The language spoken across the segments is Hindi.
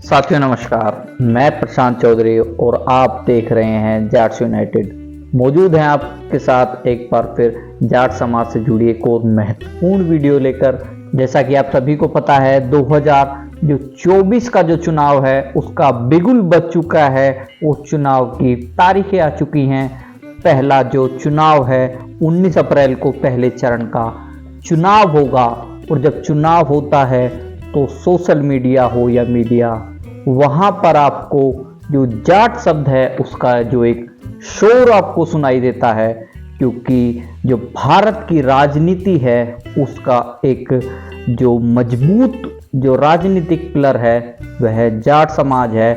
साथियों नमस्कार, मैं प्रशांत चौधरी और आप देख रहे हैं जाट्स यूनाइटेड। मौजूद हैं आपके साथ एक बार फिर जाट समाज से जुड़ी एक और महत्वपूर्ण वीडियो लेकर। जैसा कि आप सभी को पता है 2024 का जो चुनाव है उसका बिगुल बज चुका है। उस चुनाव की तारीखें आ चुकी हैं। पहला जो चुनाव है 19 अप्रैल को पहले चरण का चुनाव होगा और जब चुनाव होता है तो सोशल मीडिया हो या मीडिया, वहां पर आपको जो जाट शब्द है उसका जो एक शोर आपको सुनाई देता है, क्योंकि जो भारत की राजनीति है उसका एक जो मजबूत जो राजनीतिक पिलर है वह जाट समाज है।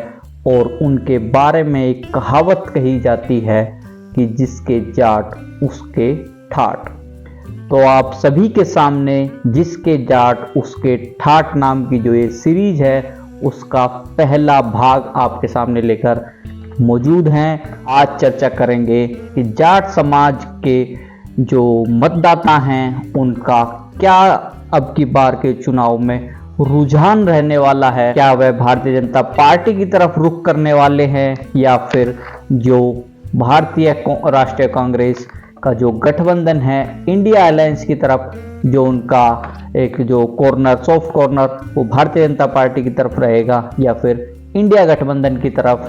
और उनके बारे में एक कहावत कही जाती है कि जिसके जाट उसके ठाट। तो आप सभी के सामने जिसके जाट उसके ठाट नाम की जो ये सीरीज है उसका पहला भाग आपके सामने लेकर मौजूद हैं। आज चर्चा करेंगे कि जाट समाज के जो मतदाता हैं उनका क्या अब की बार के चुनाव में रुझान रहने वाला है। क्या वह भारतीय जनता पार्टी की तरफ रुख करने वाले हैं या फिर जो भारतीय राष्ट्रीय कांग्रेस का जो गठबंधन है इंडिया अलायंस की तरफ, जो उनका एक जो कॉर्नर सॉफ्ट कॉर्नर वो भारतीय जनता पार्टी की तरफ रहेगा या फिर इंडिया गठबंधन की तरफ।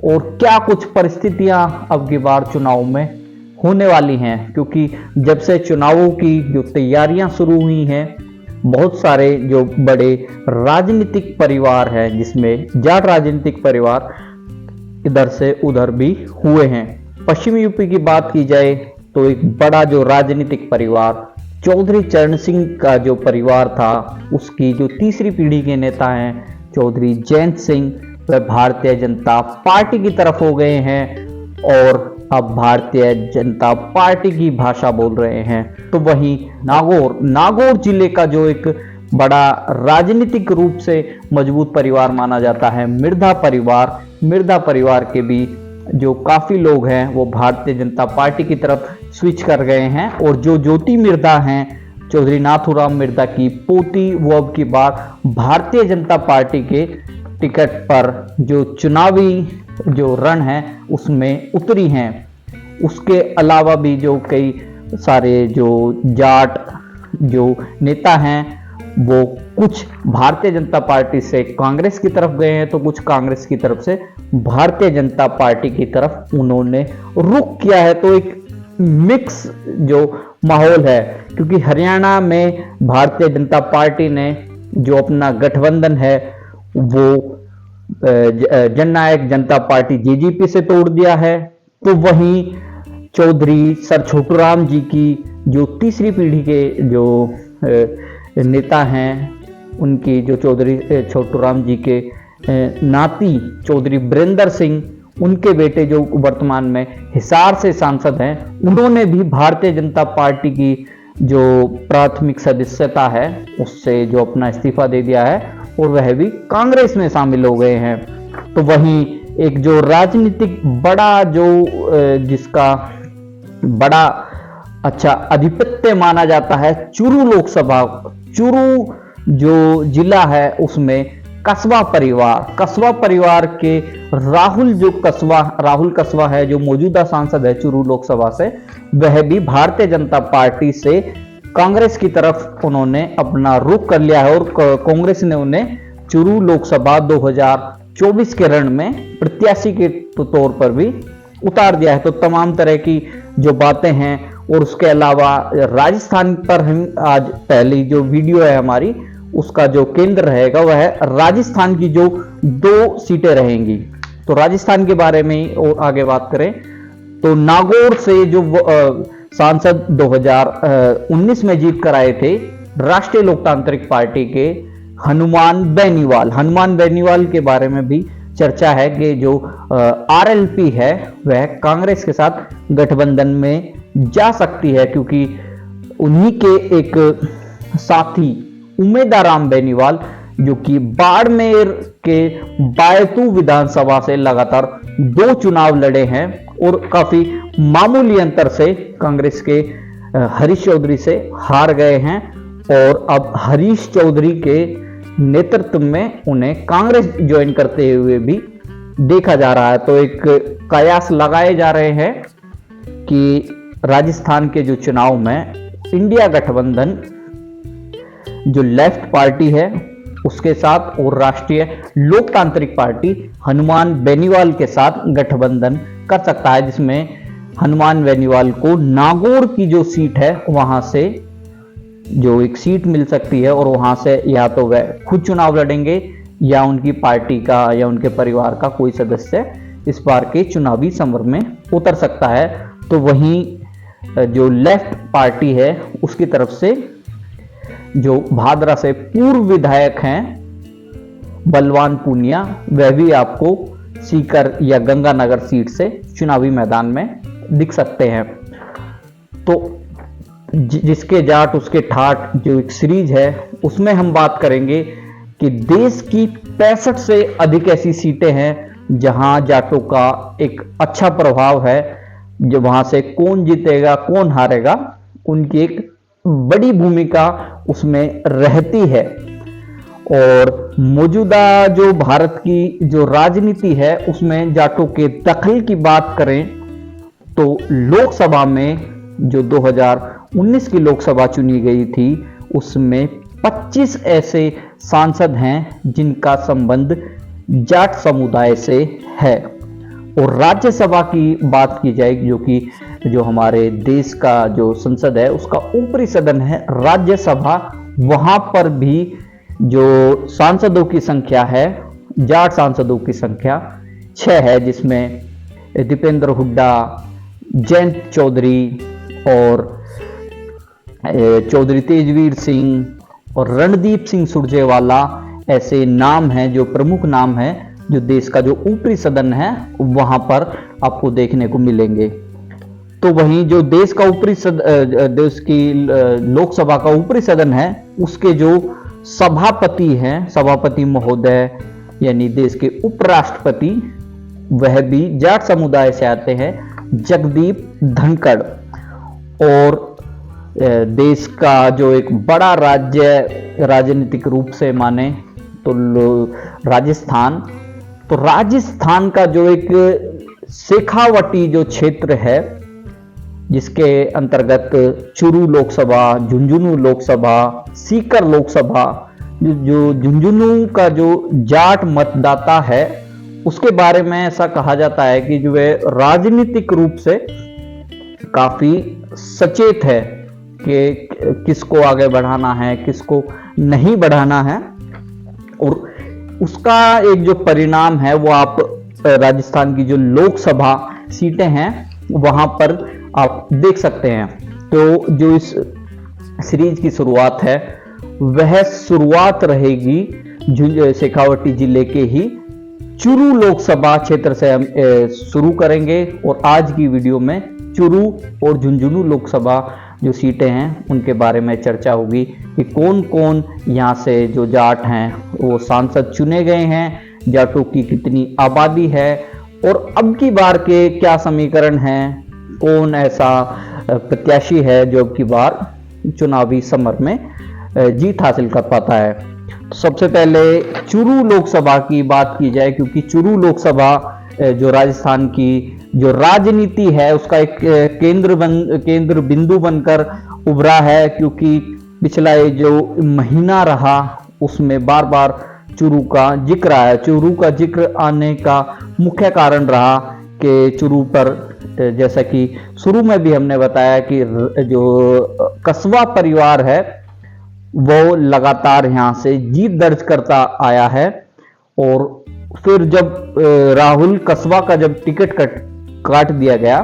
और क्या कुछ परिस्थितियां अब की बार चुनाव में होने वाली हैं, क्योंकि जब से चुनावों की जो तैयारियां शुरू हुई हैं बहुत सारे जो बड़े राजनीतिक परिवार हैं जिसमें जाट राजनीतिक परिवार इधर से उधर भी हुए हैं। पश्चिमी यूपी की बात की जाए तो एक बड़ा जो राजनीतिक परिवार चौधरी चरण सिंह का जो परिवार था उसकी जो तीसरी पीढ़ी के नेता हैं चौधरी जयंत सिंह, वह भारतीय जनता पार्टी की तरफ हो गए हैं और अब भारतीय जनता पार्टी की भाषा बोल रहे हैं। तो वहीं नागौर जिले का जो एक बड़ा राजनीतिक रूप से मजबूत परिवार माना जाता है मिर्धा परिवार के भी जो काफी लोग हैं वो भारतीय जनता पार्टी की तरफ स्विच कर गए हैं। और जो ज्योति मिर्धा हैं चौधरी नाथूराम मिर्धा की पोती, वो अब की बार भारतीय जनता पार्टी के टिकट पर जो चुनावी जो रण है उसमें उतरी हैं। उसके अलावा भी जो कई सारे जो जाट जो नेता हैं वो कुछ भारतीय जनता पार्टी से कांग्रेस की तरफ गए हैं तो कुछ कांग्रेस की तरफ से भारतीय जनता पार्टी की तरफ उन्होंने रुख किया है। तो एक मिक्स जो माहौल है, क्योंकि हरियाणा में भारतीय जनता पार्टी ने जो अपना गठबंधन है वो जननायक जनता पार्टी जेजेपी से तोड़ दिया है। तो वहीं चौधरी सर छोटूराम जी की जो तीसरी पीढ़ी के जो नेता हैं उनकी जो चौधरी छोटूराम जी के नाती चौधरी बरिंदर सिंह, उनके बेटे जो वर्तमान में हिसार से सांसद हैं, उन्होंने भी भारतीय जनता पार्टी की जो प्राथमिक सदस्यता है उससे जो अपना इस्तीफा दे दिया है और वह भी कांग्रेस में शामिल हो गए हैं। तो वहीं एक जो राजनीतिक बड़ा जो जिसका बड़ा अच्छा आधिपत्य माना जाता है चुरू लोकसभा, चुरू जो जिला है उसमें कस्बा परिवार के राहुल कस्बा है जो मौजूदा सांसद है चुरू लोकसभा से, वह भी भारतीय जनता पार्टी से कांग्रेस की तरफ उन्होंने अपना रुख कर लिया है और कांग्रेस ने उन्हें चुरू लोकसभा 2024 के रण में प्रत्याशी के तौर पर भी उतार दिया है। तो तमाम तरह की जो बातें हैं और उसके अलावा राजस्थान पर हम आज पहली जो वीडियो है हमारी उसका जो केंद्र रहेगा वह है राजस्थान की जो 2 सीटें रहेंगी। तो राजस्थान के बारे में और आगे बात करें तो नागौर से जो सांसद 2019 में जीत कर आए थे राष्ट्रीय लोकतांत्रिक पार्टी के हनुमान बेनीवाल के बारे में भी चर्चा है कि जो आरएलपी है वह कांग्रेस के साथ गठबंधन में जा सकती है, क्योंकि उन्हीं के एक साथी उमेदाराम बेनीवाल जो कि बाड़मेर के बायतू विधानसभा से लगातार 2 चुनाव लड़े हैं और काफी मामूली अंतर से कांग्रेस के हरीश चौधरी से हार गए हैं। और अब हरीश चौधरी के नेतृत्व में उन्हें कांग्रेस ज्वाइन करते हुए भी देखा जा रहा है। तो एक कयास लगाए जा रहे हैं कि राजस्थान के जो चुनाव में इंडिया गठबंधन जो लेफ्ट पार्टी है उसके साथ और राष्ट्रीय लोकतांत्रिक पार्टी हनुमान बेनीवाल के साथ गठबंधन कर सकता है, जिसमें हनुमान बेनीवाल को नागौर की जो सीट है वहां से जो एक सीट मिल सकती है और वहां से या तो वह खुद चुनाव लड़ेंगे या उनकी पार्टी का या उनके परिवार का कोई सदस्य इस बार के चुनावी समर में उतर सकता है। तो वहीं जो लेफ्ट पार्टी है उसकी तरफ से जो भादरा से पूर्व विधायक हैं बलवान पूनिया, वह भी आपको सीकर या गंगानगर सीट से चुनावी मैदान में दिख सकते हैं। तो जिसके जाट उसके ठाट जो एक सीरीज है उसमें हम बात करेंगे कि देश की 65 से अधिक ऐसी सीटें हैं जहां जाटों का एक अच्छा प्रभाव है, जो वहां से कौन जीतेगा कौन हारेगा उनकी एक बड़ी भूमिका उसमें रहती है। और मौजूदा जो भारत की जो राजनीति है उसमें जाटों के दखल की बात करें तो लोकसभा में जो 2019 की लोकसभा चुनी गई थी उसमें 25 ऐसे सांसद हैं जिनका संबंध जाट समुदाय से है। और राज्यसभा की बात की जाए जो हमारे देश का जो संसद है उसका ऊपरी सदन है राज्यसभा, वहां पर भी जो सांसदों की संख्या है जाट सांसदों की संख्या 6 है, जिसमें दीपेंद्र हुड्डा, जयंत चौधरी और चौधरी तेजवीर सिंह और रणदीप सिंह सुरजेवाला ऐसे नाम हैं जो प्रमुख नाम हैं जो देश का जो ऊपरी सदन है वहां पर आपको देखने को मिलेंगे। तो वहीं जो देश का देश की लोकसभा का ऊपरी सदन है उसके जो सभापति हैं, सभापति महोदय यानी देश के उपराष्ट्रपति, वह भी जाट समुदाय से आते हैं, जगदीप धनखड़। और देश का जो एक बड़ा राज्य राजनीतिक रूप से माने तो राजस्थान, तो राजस्थान का जो एक शेखावटी जो क्षेत्र है जिसके अंतर्गत चुरू लोकसभा, झुंझुनू लोकसभा, सीकर लोकसभा, जो झुंझुनू का जो जाट मतदाता है उसके बारे में ऐसा कहा जाता है कि जो वे राजनीतिक रूप से काफी सचेत है कि किसको आगे बढ़ाना है किसको नहीं बढ़ाना है। और उसका एक जो परिणाम है वो आप राजस्थान की जो लोकसभा सीटें हैं वहां पर आप देख सकते हैं। तो जो इस सीरीज की शुरुआत है वह शुरुआत रहेगी शेखावटी जिले के ही चुरू लोकसभा क्षेत्र से हम शुरू करेंगे। और आज की वीडियो में चुरू और झुंझुनू लोकसभा जो सीटें हैं उनके बारे में चर्चा होगी कि कौन कौन यहाँ से जो जाट हैं वो सांसद चुने गए हैं, जाटों की कितनी आबादी है और अब की बार के क्या समीकरण हैं, कौन ऐसा प्रत्याशी है जो अब की बार चुनावी समर में जीत हासिल कर पाता है। तो सबसे पहले चुरू लोकसभा की बात की जाए, क्योंकि चुरू लोकसभा जो राजस्थान की जो राजनीति है उसका एक केंद्र बिंदु बनकर उभरा है, क्योंकि पिछला ये जो महीना रहा उसमें बार बार चुरू का जिक्र आया। चुरू का जिक्र आने का मुख्य कारण रहा कि चुरू पर जैसा कि शुरू में भी हमने बताया कि जो कस्बा परिवार है वो लगातार यहाँ से जीत दर्ज करता आया है। और फिर जब राहुल कस्बा का जब टिकट काट दिया गया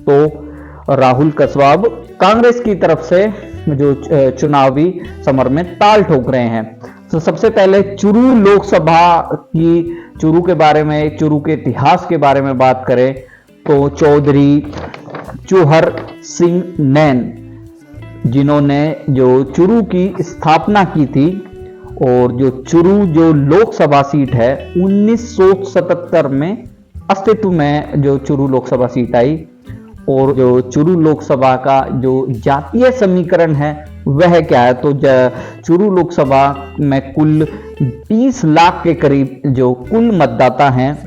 तो राहुल कस्बा अब कांग्रेस की तरफ से जो चुनावी समर में ताल ठोक रहे हैं। तो सबसे पहले चुरू लोकसभा की चुरू के बारे में, चुरू के इतिहास के बारे में बात करें तो चौधरी चूहर सिंह नैन जिन्होंने जो चुरू की स्थापना की थी और जो चुरू जो लोकसभा सीट है 1977 में अस्तित्व में जो चुरू लोकसभा सीट आई और जो चुरू लोकसभा का जो जातीय समीकरण है वह क्या है, तो चुरू लोकसभा में कुल 20 लाख के करीब जो कुल मतदाता हैं,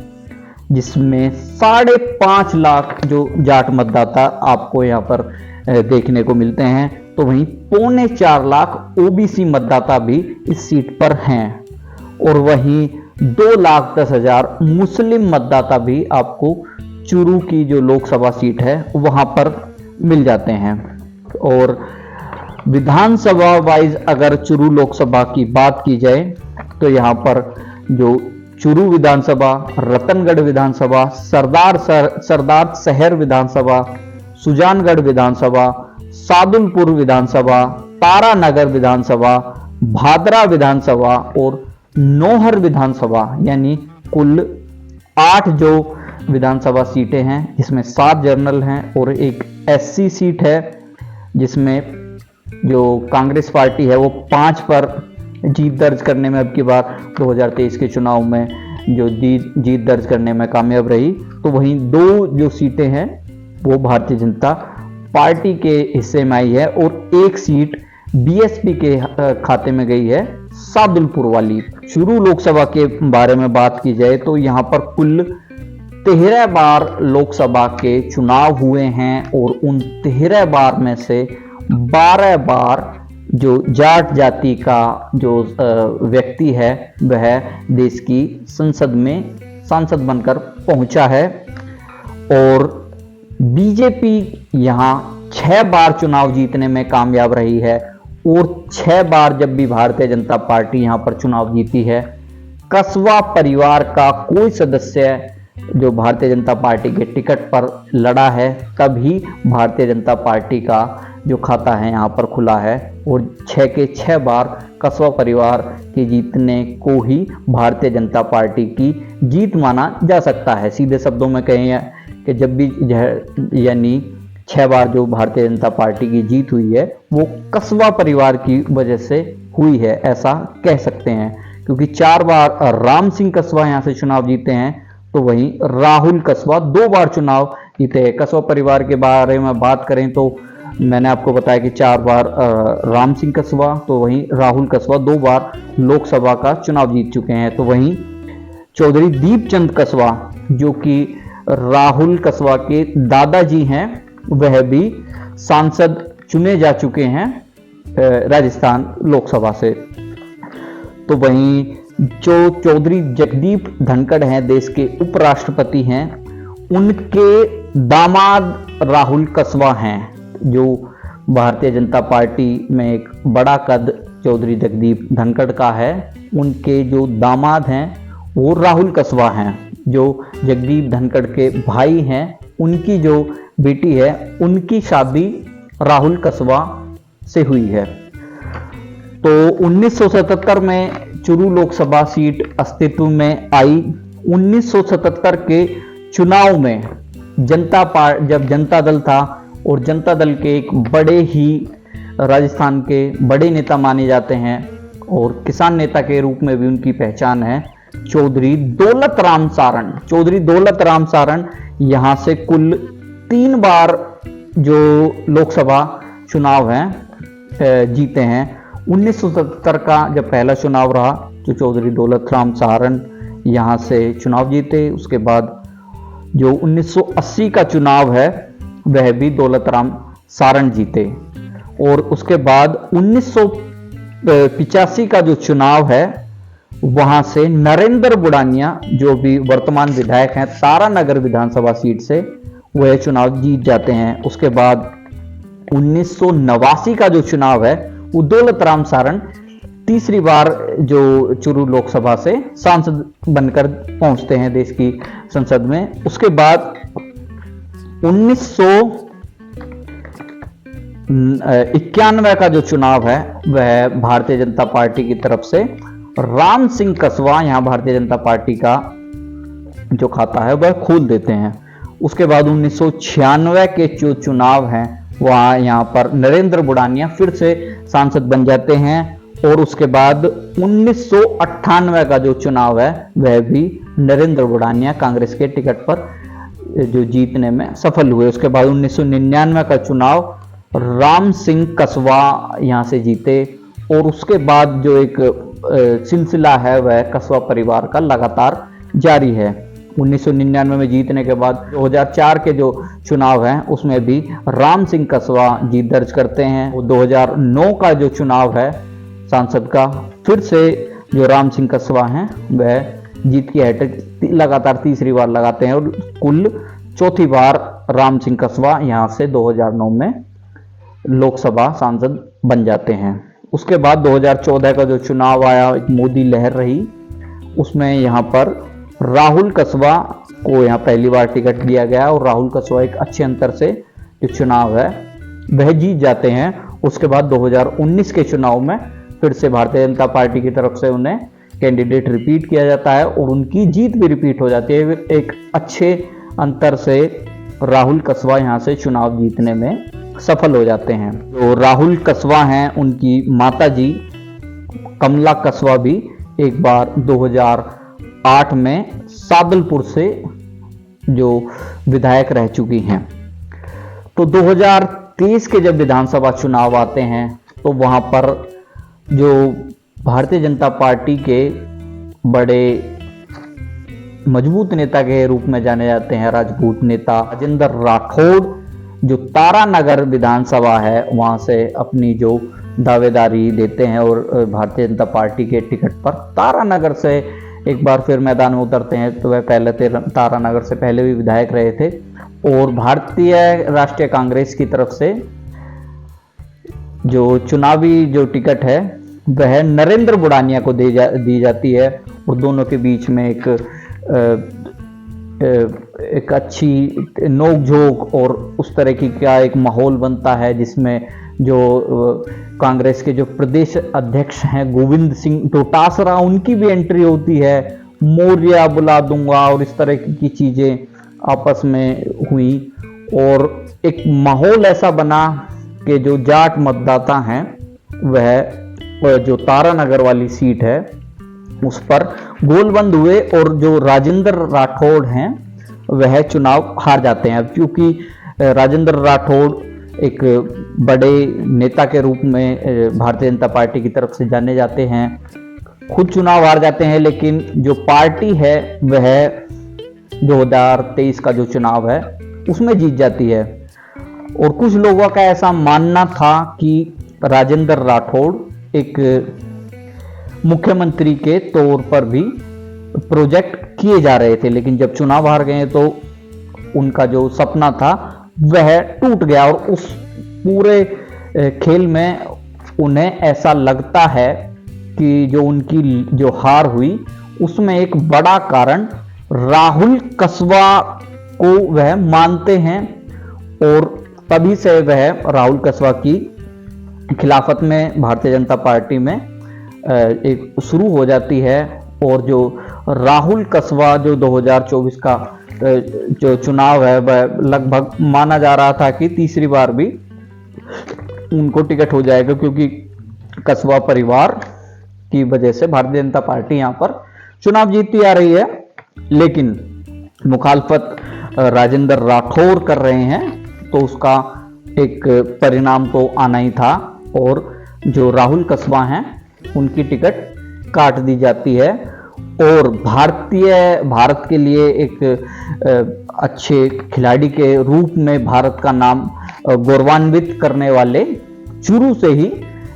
जिसमें 5.5 लाख जो जाट मतदाता आपको यहाँ पर देखने को मिलते हैं, तो वहीं 3.25 लाख ओबीसी मतदाता भी इस सीट पर हैं, और वहीं 2,10,000 मुस्लिम मतदाता भी आपको चुरू की जो लोकसभा सीट है वहां पर मिल जाते हैं। और विधानसभा वाइज अगर चुरू लोकसभा की बात की जाए तो यहाँ पर जो चुरू विधानसभा, रतनगढ़ विधानसभा, सरदार शहर विधानसभा, सुजानगढ़ विधानसभा, सादुलपुर विधानसभा, तारानगर विधानसभा, भादरा विधानसभा और नौहर विधानसभा, यानी कुल 8 जो विधानसभा सीटें हैं, जिसमें 7 जनरल हैं और एक एससी सीट है, जिसमें जो कांग्रेस पार्टी है वो 5 पर जीत दर्ज करने में अब की बार 2023 के चुनाव में जो जीत दर्ज करने में कामयाब रही। तो वहीं 2 जो सीटें हैं वो भारतीय जनता पार्टी के हिस्से में आई है और एक सीट बीएसपी के खाते में गई है, सादुलपुर वाली। चुरू लोकसभा के बारे में बात की जाए तो यहाँ पर कुल 13 बार लोकसभा के चुनाव हुए हैं और उन 13 बार में से 12 बार जो जाट जाति का जो व्यक्ति है वह देश की संसद में सांसद बनकर पहुंचा है। और बीजेपी यहाँ 6 बार चुनाव जीतने में कामयाब रही है और 6 बार जब भी भारतीय जनता पार्टी यहाँ पर चुनाव जीती है, कस्बा परिवार का कोई सदस्य जो भारतीय जनता पार्टी के टिकट पर लड़ा है तभी भारतीय जनता पार्टी का जो खाता है यहाँ पर खुला है। और 6 के 6 बार कस्बा परिवार के जीतने को ही भारतीय जनता पार्टी की जीत माना जा सकता है। सीधे शब्दों में कहें कि जब भी यानी 6 बार जो भारतीय जनता पार्टी की जीत हुई है वो कस्बा परिवार की वजह से हुई है, ऐसा कह सकते हैं। क्योंकि 4 बार राम सिंह कस्बा यहाँ से चुनाव जीते हैं, तो वहीं राहुल कस्बा 2 बार चुनाव जीते हैं। कस्बा परिवार के बारे में बात करें तो मैंने आपको बताया कि 4 बार राम सिंह कस्बा, तो वहीं राहुल कस्बा 2 बार लोकसभा का चुनाव जीत चुके हैं। तो वहीं चौधरी दीपचंद कस्बा जो कि राहुल कस्बा के दादाजी हैं, वह भी सांसद चुने जा चुके हैं राजस्थान लोकसभा से। तो वहीं जो चौधरी जगदीप धनखड़ हैं, देश के उपराष्ट्रपति हैं, उनके दामाद राहुल कस्बा हैं, जो भारतीय जनता पार्टी में एक बड़ा कद चौधरी जगदीप धनखड़ का है। उनके जो दामाद हैं वो राहुल कस्बा हैं, जो जगदीप धनखड़ के भाई हैं। उनकी जो बेटी है उनकी शादी राहुल कस्बा से हुई है। तो 1977 में चुरू लोकसभा सीट अस्तित्व में आई। 1977 के चुनाव में जब जनता दल था और जनता दल के एक बड़े ही राजस्थान के बड़े नेता माने जाते हैं और किसान नेता के रूप में भी उनकी पहचान है, चौधरी दौलत राम सारण। चौधरी दौलत राम सारण यहाँ से कुल 3 बार जो लोकसभा चुनाव हैं जीते हैं। 1977 का जब पहला चुनाव रहा तो चौधरी दौलत राम सारण यहाँ से चुनाव जीते। उसके बाद जो 1980 का चुनाव है वह भी दौलत राम सारण जीते। और उसके बाद 1985 का जो चुनाव है वहां से नरेंद्र बुढ़ानिया जो भी वर्तमान विधायक हैं तारानगर विधानसभा सीट से, वह चुनाव जीत जाते हैं। उसके बाद 1989 का जो चुनाव है वो दौलत राम सारण तीसरी बार जो चुरू लोकसभा से सांसद बनकर पहुंचते हैं देश की संसद में। उसके बाद 1991 का जो चुनाव है वह भारतीय जनता पार्टी की तरफ से राम सिंह कस्बा यहां भारतीय जनता पार्टी का जो खाता है वह खोल देते हैं। उसके बाद 1996 के जो चुनाव हैं वहां यहां पर नरेंद्र बुढ़ानिया फिर से सांसद बन जाते हैं। और उसके बाद 1998 का जो चुनाव है वह भी नरेंद्र बुढ़ानिया कांग्रेस के टिकट पर जो जीतने में सफल हुए। उसके बाद 1999 का चुनाव राम सिंह कसवा यहाँ से जीते और उसके बाद जो एक सिलसिला है वह कसवा परिवार का लगातार जारी है। 1999 में जीतने के बाद 2004 के जो चुनाव हैं उसमें भी राम सिंह कसवा जीत दर्ज करते हैं। 2009 का जो चुनाव है सांसद का, फिर से जो राम सिंह कसवा हैं वह जीत की हैट्रिक लगातार तीसरी बार लगाते हैं और कुल चौथी बार राम सिंह कसवा यहां से 2009 में लोकसभा सांसद बन जाते हैं। उसके बाद 2014 का जो चुनाव आया, एक मोदी लहर रही, उसमें यहां पर राहुल कसवा को यहां पहली बार टिकट दिया गया और राहुल कसवा एक अच्छे अंतर से जो चुनाव है वह जीत जाते हैं। उसके बाद 2019 के चुनाव में फिर से भारतीय जनता पार्टी की तरफ से उन्हें कैंडिडेट रिपीट किया जाता है और उनकी जीत भी रिपीट हो जाती है। एक अच्छे अंतर से राहुल कसवा यहां से चुनाव जीतने में सफल हो जाते हैं। तो राहुल कसवा हैं, उनकी माता जी कमला कसवा भी एक बार 2008 में सादलपुर से जो विधायक रह चुकी हैं। तो 2023 के जब विधानसभा चुनाव आते हैं तो वहां पर जो भारतीय जनता पार्टी के बड़े मजबूत नेता के रूप में जाने जाते हैं राजपूत नेता राजेंद्र राठौड़, जो तारानगर विधानसभा है वहां से अपनी जो दावेदारी देते हैं और भारतीय जनता पार्टी के टिकट पर तारानगर से एक बार फिर मैदान में उतरते हैं। तो वह पहले तारानगर से पहले भी विधायक रहे थे और भारतीय राष्ट्रीय कांग्रेस की तरफ से जो चुनावी जो टिकट है वह नरेंद्र बुढ़ानिया को दी जाती है और दोनों के बीच में एक अच्छी नोकझोंक और उस तरह की क्या एक माहौल बनता है जिसमें जो कांग्रेस के जो प्रदेश अध्यक्ष हैं गोविंद सिंह डोटासरा, उनकी भी एंट्री होती है। मौर्य बुला दूंगा और इस तरह की चीजें आपस में हुई और एक माहौल ऐसा बना कि जो जाट मतदाता हैं वह जो तारानगर वाली सीट है उस पर गोलबंद हुए और जो राजेंद्र राठौड़ हैं वह चुनाव हार जाते हैं। अब क्योंकि राजेंद्र राठौड़ एक बड़े नेता के रूप में भारतीय जनता पार्टी की तरफ से जाने जाते हैं, खुद चुनाव हार जाते हैं, लेकिन जो पार्टी है वह 2023 का जो चुनाव है उसमें जीत जाती है। और कुछ लोगों का ऐसा मानना था कि राजेंद्र राठौड़ एक मुख्यमंत्री के तौर पर भी प्रोजेक्ट किए जा रहे थे, लेकिन जब चुनाव हार गए तो उनका जो सपना था वह टूट गया और उस पूरे खेल में उन्हें ऐसा लगता है कि जो उनकी जो हार हुई उसमें एक बड़ा कारण राहुल कसवा को वह मानते हैं और तभी से वह राहुल कसवा की खिलाफत में भारतीय जनता पार्टी में एक शुरू हो जाती है। और जो राहुल कसवा जो 2024 का जो चुनाव है वह लगभग माना जा रहा था कि तीसरी बार भी उनको टिकट हो जाएगा, क्योंकि कसवा परिवार की वजह से भारतीय जनता पार्टी यहां पर चुनाव जीतती आ रही है। लेकिन मुखालफत राजेंद्र राठौड़ कर रहे हैं तो उसका एक परिणाम तो आना ही था और जो राहुल कसवा हैं उनकी टिकट काट दी जाती है और भारत के लिए एक अच्छे खिलाड़ी के रूप में भारत का नाम गौरवान्वित करने वाले शुरू से ही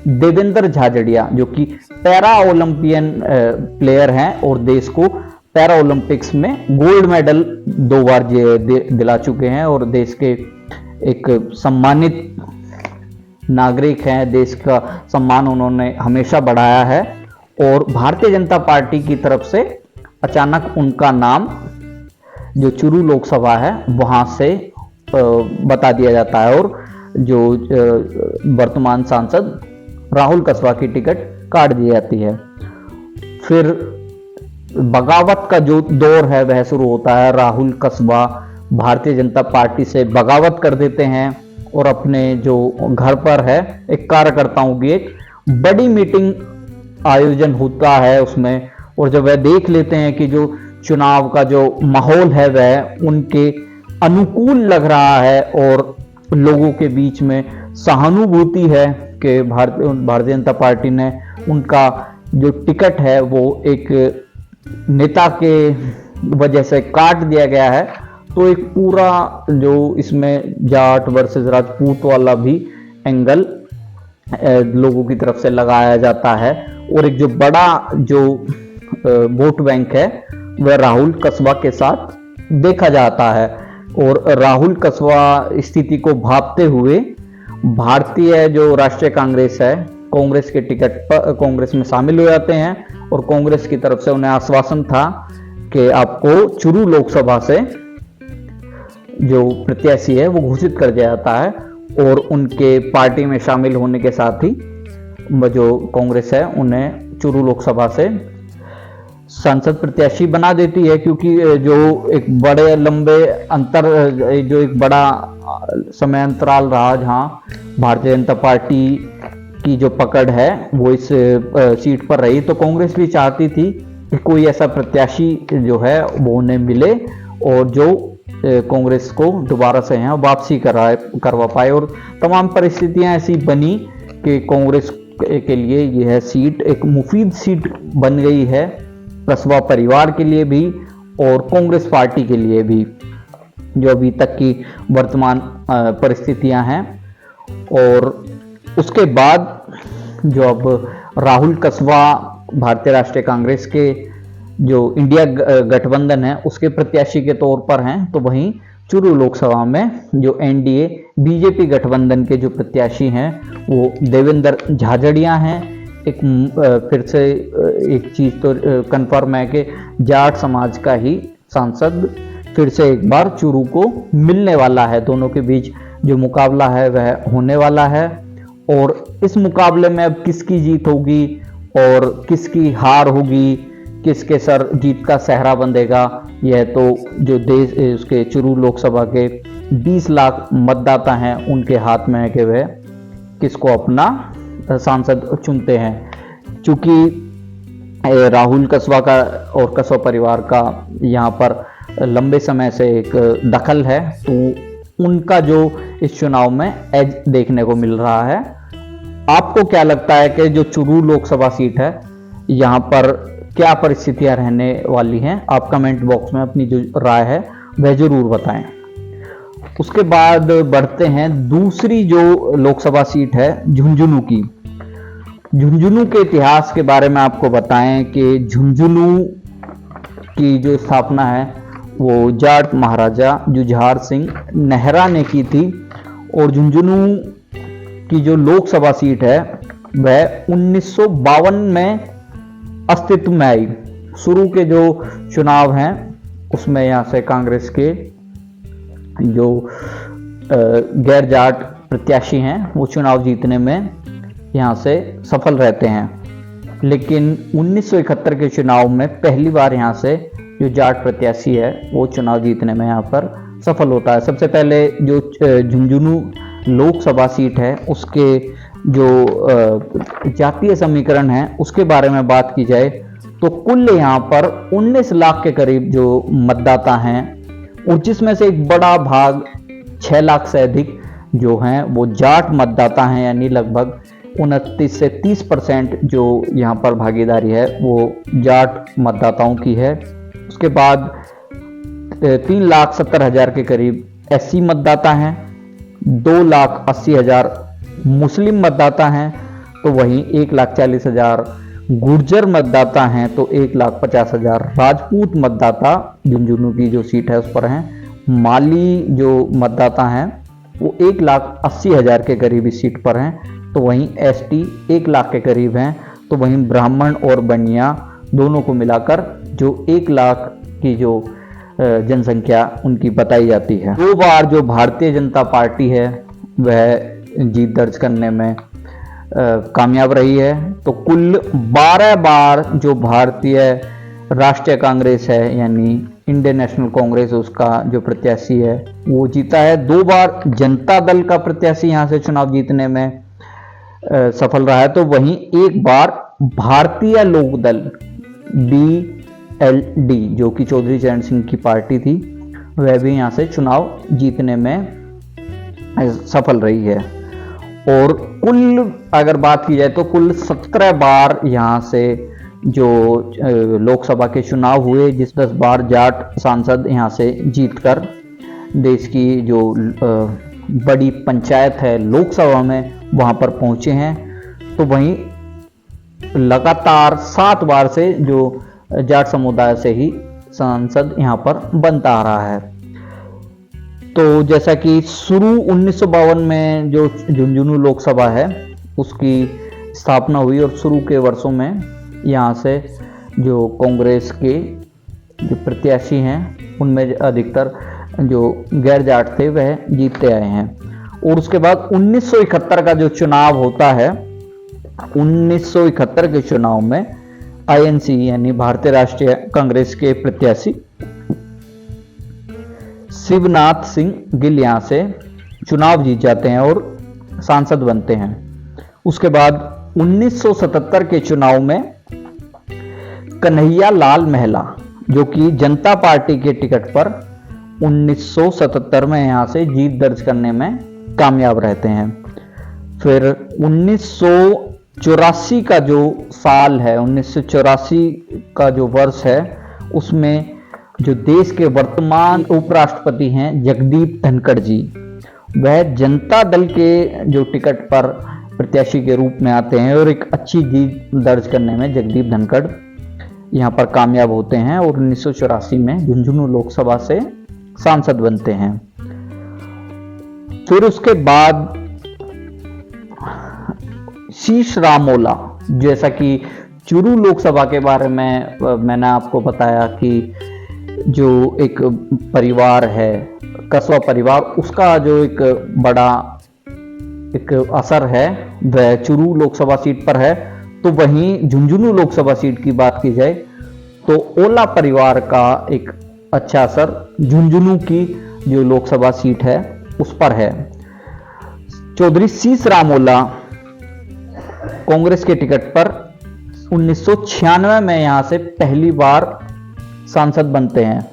देवेंद्र झाझड़िया, जो कि पैरा ओलंपियन प्लेयर हैं और देश को पैरा ओलंपिक्स में गोल्ड मेडल 2 बार दिला चुके हैं और देश के एक सम्मानित नागरिक हैं, देश का सम्मान उन्होंने हमेशा बढ़ाया है। और भारतीय जनता पार्टी की तरफ से अचानक उनका नाम जो चुरू लोकसभा है वहां से बता दिया जाता है और जो वर्तमान सांसद राहुल कसवा की टिकट काट दी जाती है। फिर बगावत का जो दौर है वह शुरू होता है। राहुल कसवा भारतीय जनता पार्टी से बगावत कर देते हैं और अपने जो घर पर है एक कार्यकर्ताओं की एक बड़ी मीटिंग आयोजन होता है उसमें, और जब वह देख लेते हैं कि जो चुनाव का जो माहौल है वह उनके अनुकूल लग रहा है और लोगों के बीच में सहानुभूति है कि भारतीय जनता पार्टी ने उनका जो टिकट है वो एक नेता के वजह से काट दिया गया है, तो एक पूरा जो इसमें जाट वर्सेस राजपूत वाला भी एंगल लोगों की तरफ से लगाया जाता है। और एक जो बड़ा जो वोट बैंक है वह राहुल कस्बा के साथ देखा जाता है। और राहुल कस्बा स्थिति को भांपते हुए भारतीय जो राष्ट्रीय कांग्रेस है, कांग्रेस के टिकट पर कांग्रेस में शामिल हो जाते हैं और कांग्रेस की तरफ से उन्हें आश्वासन था कि आपको चुरू लोकसभा से जो प्रत्याशी है वो घोषित कर दिया जाता है। और उनके पार्टी में शामिल होने के साथ ही जो कांग्रेस है उन्हें चुरू लोकसभा से सांसद प्रत्याशी बना देती है, क्योंकि जो एक बड़े लंबे अंतर जो एक बड़ा समय अंतराल रहा जहां भारतीय जनता पार्टी की जो पकड़ है वो इस सीट पर रही, तो कांग्रेस भी चाहती थी कि कोई ऐसा प्रत्याशी जो है वो उन्हें मिले और जो कांग्रेस को दोबारा से यहाँ वापसी करवा पाए। और तमाम परिस्थितियां ऐसी बनी कि कांग्रेस के लिए यह सीट एक मुफीद सीट बन गई है, कस्बा परिवार के लिए भी और कांग्रेस पार्टी के लिए भी, जो अभी तक की वर्तमान परिस्थितियां हैं। और उसके बाद जो अब राहुल कस्बा भारतीय राष्ट्रीय कांग्रेस के जो इंडिया गठबंधन है उसके प्रत्याशी के तौर पर हैं, तो वहीं चुरू लोकसभा में जो एनडीए बीजेपी गठबंधन के जो प्रत्याशी हैं वो देवेंद्र झाझड़िया हैं। एक फिर से एक चीज तो कंफर्म है कि जाट समाज का ही सांसद फिर से एक बार चुरू को मिलने वाला है। दोनों के बीच जो मुकाबला है वह होने वाला है और इस मुकाबले में अब किसकी जीत होगी और किसकी हार होगी, किसके सर जीत का सहरा बंधेगा, यह तो जो देश उसके चुरू लोकसभा के 20 लाख मतदाता हैं उनके हाथ में है कि वह किसको अपना सांसद चुनते हैं। चूंकि राहुल कस्बा का और कस्बा परिवार का यहाँ पर लंबे समय से एक दखल है, तो उनका जो इस चुनाव में एज देखने को मिल रहा है। आपको क्या लगता है कि जो चुरू लोकसभा सीट है यहाँ पर क्या परिस्थितियां रहने वाली हैं? आप कमेंट बॉक्स में अपनी जो राय है वह जरूर बताएं। उसके बाद बढ़ते हैं दूसरी जो लोकसभा सीट है झुंझुनू की। झुंझुनू के इतिहास के बारे में आपको बताएं कि झुंझुनू की जो स्थापना है वो जाट महाराजा जुझार सिंह नेहरा ने की थी और झुंझुनू की जो लोकसभा सीट है वह 1952 में अस्तित्व में आई। शुरू के जो चुनाव हैं उसमें यहाँ से कांग्रेस के जो गैर जाट प्रत्याशी हैं वो चुनाव जीतने में यहाँ से सफल रहते हैं, लेकिन 1971 के चुनाव में पहली बार यहाँ से जो जाट प्रत्याशी है वो चुनाव जीतने में यहाँ पर सफल होता है। सबसे पहले जो झुंझुनू लोकसभा सीट है उसके जो जातीय समीकरण है उसके बारे में बात की जाए तो कुल यहाँ पर 19 लाख के करीब जो मतदाता हैं और जिसमें से एक बड़ा भाग 6 लाख से अधिक जो हैं वो जाट मतदाता हैं, यानी लगभग 29 से 30% जो यहाँ पर भागीदारी है वो जाट मतदाताओं की है। उसके बाद 3,70,000 के करीब एससी मतदाता हैं, 2,80,000 मुस्लिम मतदाता हैं, तो वहीं 1,40,000 गुर्जर मतदाता हैं, तो 1,50,000 राजपूत मतदाता झुंझुनू की जो सीट है उस पर हैं। माली जो मतदाता हैं वो 1,80,000 के करीब इस सीट पर हैं, तो वहीं एसटी 1 लाख के करीब हैं, तो वहीं ब्राह्मण और बनिया दोनों को मिलाकर जो 1 लाख की जो जनसंख्या उनकी बताई जाती है। 2 बार जो भारतीय जनता पार्टी है वह जीत दर्ज करने में कामयाब रही है, तो कुल 12 बार जो भारतीय राष्ट्रीय कांग्रेस है यानी इंडियन नेशनल कांग्रेस उसका जो प्रत्याशी है वो जीता है। 2 बार जनता दल का प्रत्याशी यहां से चुनाव जीतने में सफल रहा है, तो वहीं 1 बार भारतीय लोकदल BLD जो कि चौधरी चरण सिंह की पार्टी थी वह भी यहाँ से चुनाव जीतने में सफल रही है। और कुल अगर बात की जाए तो कुल 17 बार यहाँ से जो लोकसभा के चुनाव हुए, जिस 10 बार जाट सांसद यहाँ से जीतकर देश की जो बड़ी पंचायत है लोकसभा में वहां पर पहुंचे हैं। तो वहीं लगातार 7 बार से जो जाट समुदाय से ही सांसद यहां पर बनता आ रहा है। तो जैसा कि शुरू 1952 में जो झुंझुनू लोकसभा है उसकी स्थापना हुई और शुरू के वर्षों में यहाँ से जो कांग्रेस के जो प्रत्याशी हैं उनमें अधिकतर जो गैर जाट थे वह जीतते आए हैं। और उसके बाद 1971 का जो चुनाव होता है, 1971 के चुनाव में आईएनसी यानी भारतीय राष्ट्रीय कांग्रेस के प्रत्याशी शिवनाथ सिंह गिल यहां से चुनाव जीत जाते हैं और सांसद बनते हैं। उसके बाद 1977 के चुनाव में कन्हैया लाल महला जो कि जनता पार्टी के टिकट पर 1977 में यहां से जीत दर्ज करने में कामयाब रहते हैं। फिर 1984 का जो साल है, 1984 का जो वर्ष है, उसमें जो देश के वर्तमान उपराष्ट्रपति हैं जगदीप धनखड़ जी, वह जनता दल के जो टिकट पर प्रत्याशी के रूप में आते हैं और एक अच्छी जीत दर्ज करने में जगदीप धनखड़ यहां पर कामयाब होते हैं और 1984 में झुंझुनू लोकसभा से सांसद बनते हैं। फिर उसके बाद शीश रामोला, जैसा कि चुरू लोकसभा के बारे में मैंने आपको बताया कि जो एक परिवार है कस्बा परिवार, उसका जो एक बड़ा एक असर है वह चुरू लोकसभा सीट पर है। तो वहीं झुंझुनू लोकसभा सीट की बात की जाए तो ओला परिवार का एक अच्छा असर झुंझुनू की जो लोकसभा सीट है उस पर है। चौधरी शीश राम ओला कांग्रेस के टिकट पर 1996 में यहां से पहली बार सांसद बनते हैं।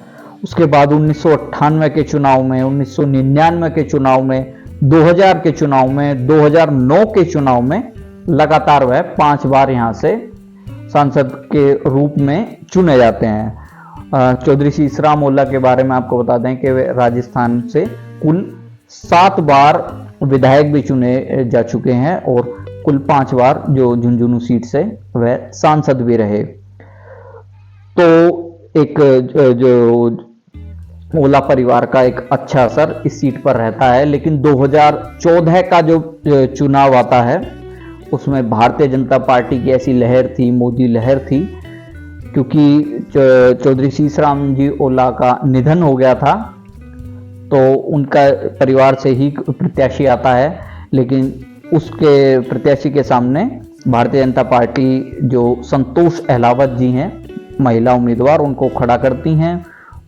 उसके बाद 1998 के चुनाव में, 1999 के चुनाव में, 2000 के चुनाव में, 2009 के चुनाव में लगातार वह 5 बार यहां से सांसद के रूप में चुने जाते हैं। चौधरी शीश राम ओला के बारे में आपको बता दें कि वे राजस्थान से कुल 7 बार विधायक भी चुने जा चुके हैं और कुल 5 बार जो झुंझुनू सीट से वह सांसद भी रहे। तो एक जो ओला परिवार का एक अच्छा असर इस सीट पर रहता है। लेकिन 2014 का जो चुनाव आता है उसमें भारतीय जनता पार्टी की ऐसी लहर थी, मोदी लहर थी, क्योंकि चौधरी शीश राम जी ओला का निधन हो गया था तो उनका परिवार से ही प्रत्याशी आता है। लेकिन उसके प्रत्याशी के सामने भारतीय जनता पार्टी जो संतोष अहलावत जी हैं महिला उम्मीदवार, उनको खड़ा करती हैं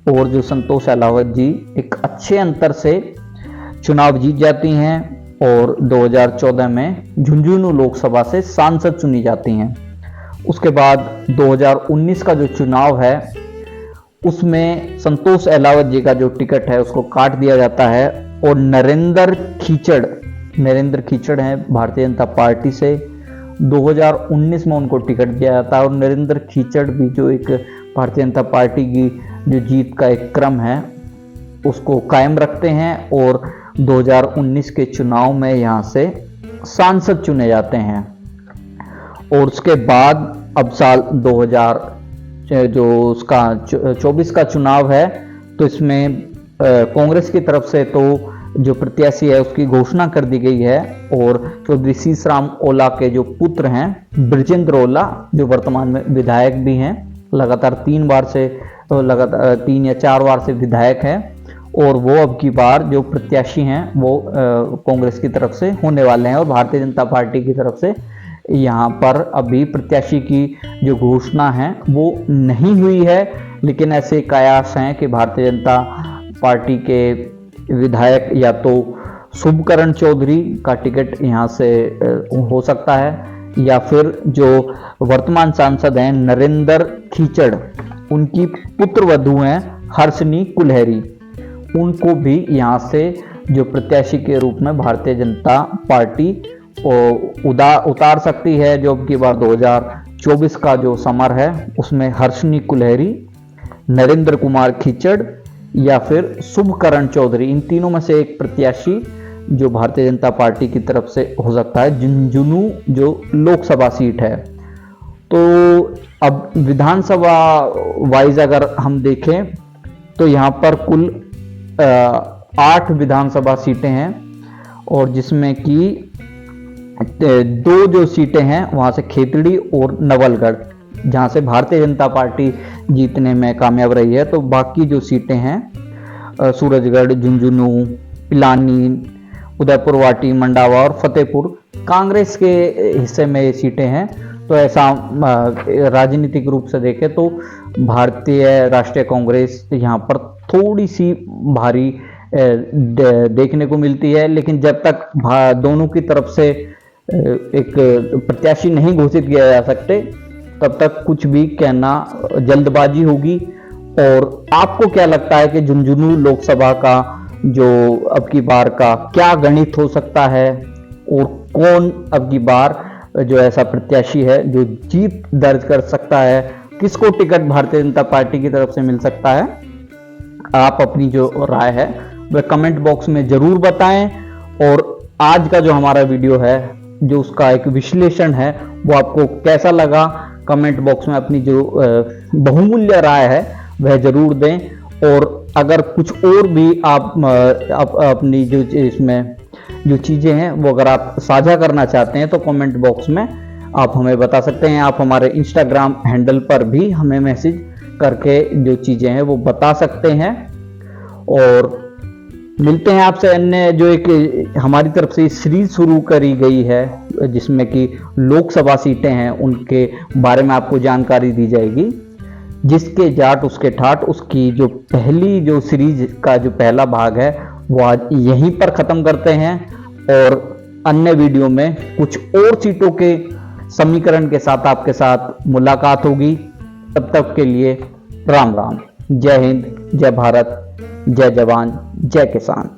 और जो संतोष अहलावत जी एक अच्छे अंतर से चुनाव जीत जाती हैं और 2014 में झुंझुनू लोकसभा से सांसद चुनी जाती हैं। उसके बाद 2019 का जो चुनाव है उसमें संतोष अहलावत जी का जो टिकट है उसको काट दिया जाता है और नरेंद्र खीचड़ हैं भारतीय जनता पार्टी से, 2019 में उनको टिकट दिया जाता है और नरेंद्र खीचड़ भी जो एक भारतीय जनता पार्टी की जो जीत का एक क्रम है उसको कायम रखते हैं और 2019 के चुनाव में यहाँ से सांसद चुने जाते हैं। और उसके बाद अब साल 2024 का चुनाव है तो इसमें कांग्रेस की तरफ से तो जो प्रत्याशी है उसकी घोषणा कर दी गई है और चौधरी शीश राम ओला के जो पुत्र हैं ब्रजेंद्र ओला, जो वर्तमान में विधायक भी हैं, लगातार 3 या 4 बार से विधायक हैं और वो अब की बार जो प्रत्याशी हैं वो कांग्रेस की तरफ से होने वाले हैं और भारतीय जनता पार्टी की तरफ से यहाँ पर अभी प्रत्याशी की जो घोषणा है वो नहीं हुई है। लेकिन ऐसे कयास हैं कि भारतीय जनता पार्टी के विधायक या तो शुभकरण चौधरी का टिकट यहाँ से हो सकता है या फिर जो वर्तमान सांसद हैं नरेंद्र खीचड़, उनकी पुत्रवधू हैं हर्षनी कुल्हेरी, उनको भी यहाँ से जो प्रत्याशी के रूप में भारतीय जनता पार्टी उतार सकती है। जो अब की बार 2024 का जो समर है उसमें हर्षनी कुलहरी, नरेंद्र कुमार खिचड़ या फिर शुभकरण चौधरी, इन तीनों में से एक प्रत्याशी जो भारतीय जनता पार्टी की तरफ से हो सकता है। झुंझुनू जो लोकसभा सीट है, तो अब विधानसभा वाइज अगर हम देखें तो यहाँ पर कुल 8 विधानसभा सीटें हैं और जिसमें कि 2 जो सीटें हैं वहां से खेतड़ी और नवलगढ़, जहां से भारतीय जनता पार्टी जीतने में कामयाब रही है। तो बाकी जो सीटें हैं सूरजगढ़, झुंझुनू, पिलानी, उदयपुर वाटी, मंडावा और फतेहपुर कांग्रेस के हिस्से में ये सीटें हैं। तो ऐसा राजनीतिक रूप से देखें तो भारतीय राष्ट्रीय कांग्रेस यहाँ पर थोड़ी सी भारी देखने को मिलती है, लेकिन जब तक दोनों की तरफ से एक प्रत्याशी नहीं घोषित किया जा सकते तब तक कुछ भी कहना जल्दबाजी होगी। और आपको क्या लगता है कि झुंझुनू लोकसभा का जो अब की बार का क्या गणित हो सकता है और कौन अब की बार जो ऐसा प्रत्याशी है जो जीत दर्ज कर सकता है, किसको टिकट भारतीय जनता पार्टी की तरफ से मिल सकता है? आप अपनी जो राय है वह कमेंट बॉक्स में जरूर बताएं। और आज का जो हमारा वीडियो है जो उसका एक विश्लेषण है वो आपको कैसा लगा, कमेंट बॉक्स में अपनी जो बहुमूल्य राय है वह जरूर दें। और अगर कुछ और भी आप अपनी जो इसमें जो चीज़ें हैं वो अगर आप साझा करना चाहते हैं तो कमेंट बॉक्स में आप हमें बता सकते हैं। आप हमारे इंस्टाग्राम हैंडल पर भी हमें मैसेज करके जो चीज़ें हैं वो बता सकते हैं। और मिलते हैं आपसे अन्य जो एक हमारी तरफ से सीरीज शुरू करी गई है जिसमें कि लोकसभा सीटें हैं उनके बारे में आपको जानकारी दी जाएगी। जिसके जाट उसके ठाट, उसकी जो पहली जो सीरीज का जो पहला भाग है वो आज यहीं पर ख़त्म करते हैं और अन्य वीडियो में कुछ और सीटों के समीकरण के साथ आपके साथ मुलाकात होगी। तब तक के लिए राम राम, जय हिंद, जय भारत, जय जवान, जय किसान।